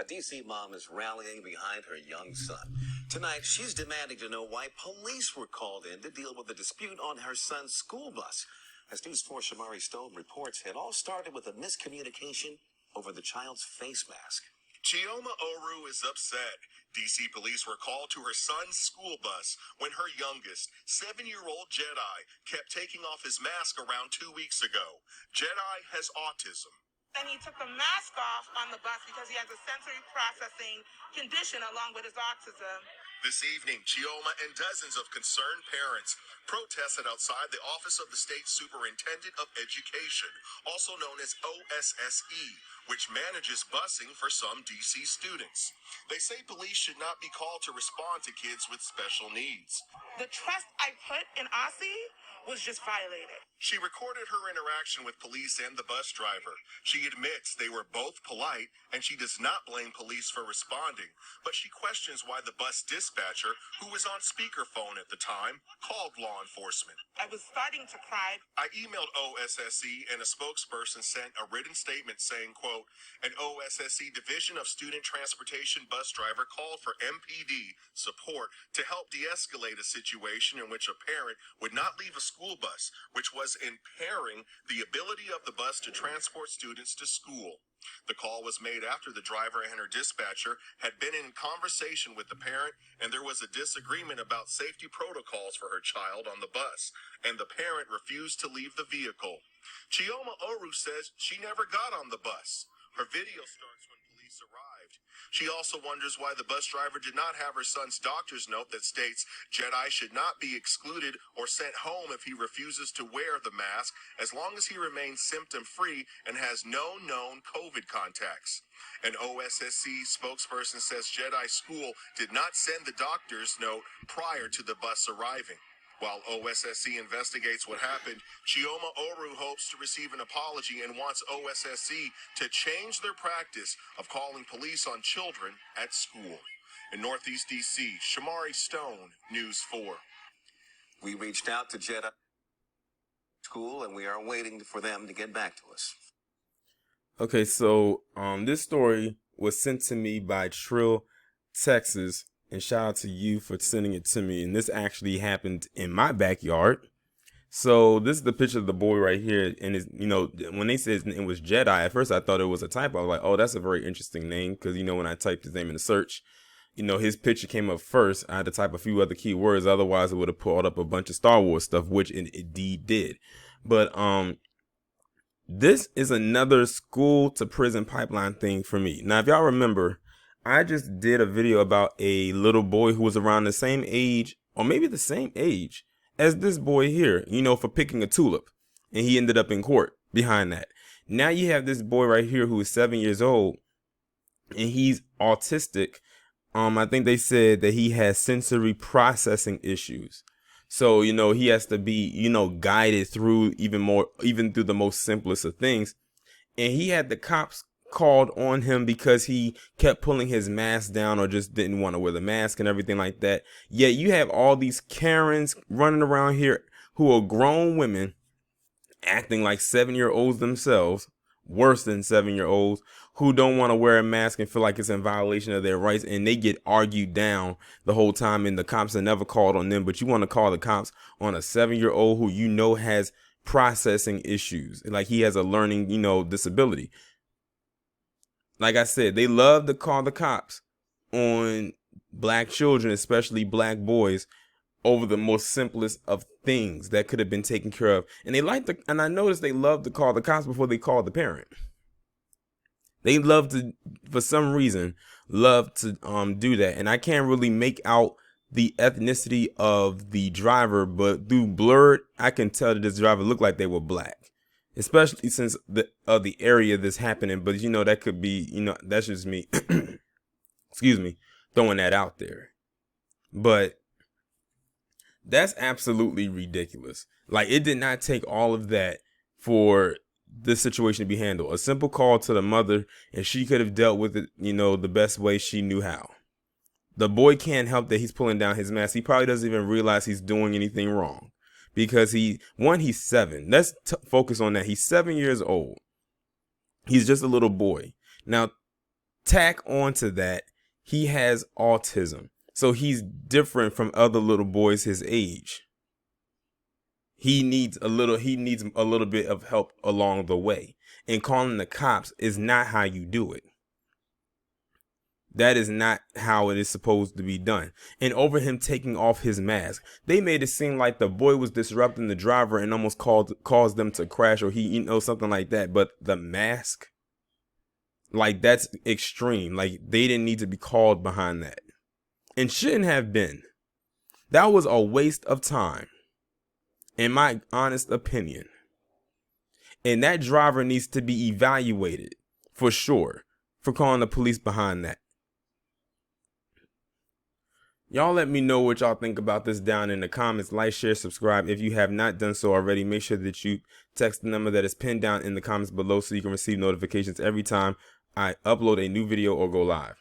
A D.C. mom is rallying behind her young son. Tonight, she's demanding to know why police were called in to deal with a dispute on her son's school bus. As News 4's Shamari Stone reports, it all started with a miscommunication over the child's face mask. Chioma Oru is upset. D.C. police were called to her son's school bus when her youngest, 7-year-old Jedi, kept taking off his mask around 2 weeks ago. Jedi has autism. And he took the mask off on the bus because he has a sensory processing condition along with his autism. This evening, Chioma and dozens of concerned parents protested outside the office of the state superintendent of education, also known as OSSE, which manages busing for some D.C. students. They say police should not be called to respond to kids with special needs. The trust I put in Aussie was just violated. She recorded her interaction with police and the bus driver. She admits they were both polite, and she does not blame police for responding, but she questions why the bus dispatcher, who was on speakerphone at the time, called law enforcement. I was starting to cry. I emailed OSSE, and a spokesperson sent a written statement saying, quote, an OSSE Division of Student Transportation bus driver called for MPD support to help de-escalate a situation in which a parent would not leave a school bus, which was impairing the ability of the bus to transport students to school. The call was made after the driver and her dispatcher had been in conversation with the parent, and there was a disagreement about safety protocols for her child on the bus, and the parent refused to leave the vehicle. Chioma Oru says she never got on the bus. Her video starts when police arrived. She also wonders why the bus driver did not have her son's doctor's note that states Jedi should not be excluded or sent home if he refuses to wear the mask, as long as he remains symptom-free and has no known COVID contacts. An OSSC spokesperson says Jedi School did not send the doctor's note prior to the bus arriving. While OSSC investigates what happened, Chioma Oru hopes to receive an apology and wants OSSC to change their practice of calling police on children at school. In Northeast D.C., Shamari Stone, News 4. We reached out to Jedi School, and we are waiting for them to get back to us. Okay, so this story was sent to me by Trill, Texas. And shout out to you for sending it to me. And this actually happened in my backyard. So this is the picture of the boy right here. And it's, you know, when they said it was Jedi, at first I thought it was a typo. I was like, oh, that's a very interesting name. Because, you know, when I typed his name in the search, you know, his picture came up first. I had to type a few other keywords. Otherwise, it would have pulled up a bunch of Star Wars stuff, which it indeed did. But this is another school to prison pipeline thing for me. Now, if y'all remember, I just did a video about a little boy who was around the same age, or maybe the same age as this boy here, you know, for picking a tulip. And he ended up in court behind that. Now you have this boy right here who is 7 years old, and he's autistic. I think they said that he has sensory processing issues. So, you know, he has to be, you know, guided through even through the most simplest of things. And he had the cops called on him because he kept pulling his mask down or just didn't want to wear the mask and everything like that. Yet you have all these Karens running around here who are grown women acting like 7-year-olds themselves, worse than 7-year-olds, who don't want to wear a mask and feel like it's in violation of their rights, and they get argued down the whole time, and the cops are never called on them. But you want to call the cops on a 7-year-old who you know has processing issues, like he has a learning, you know, disability. Like I said, they love to call the cops on black children, especially black boys, over the most simplest of things that could have been taken care of. And I noticed they love to call the cops before they call the parent. They love to, for some reason, do that. And I can't really make out the ethnicity of the driver, but through blurred, I can tell that this driver looked like they were black. Especially since the area that's happening, but you know, that could be, you know, that's just me, excuse me, throwing that out there. But that's absolutely ridiculous. Like, it did not take all of that for this situation to be handled. A simple call to the mother, and she could have dealt with it, you know, the best way she knew how. The boy can't help that he's pulling down his mask. He probably doesn't even realize he's doing anything wrong. Because he's 7. Let's focus on that. He's 7 years old. He's just a little boy. Now, Tack onto that, he has autism. So he's different from other little boys his age. He needs a little bit of help along the way. And calling the cops is not how you do it. That is not how it is supposed to be done. And over him taking off his mask, they made it seem like the boy was disrupting the driver and almost caused them to crash, or he, something like that. But the mask, like, that's extreme. Like, they didn't need to be called behind that, and shouldn't have been. That was a waste of time, in my honest opinion. And that driver needs to be evaluated for sure for calling the police behind that. Y'all let me know what y'all think about this down in the comments. Like, share, subscribe. If you have not done so already, make sure that you text the number that is pinned down in the comments below so you can receive notifications every time I upload a new video or go live.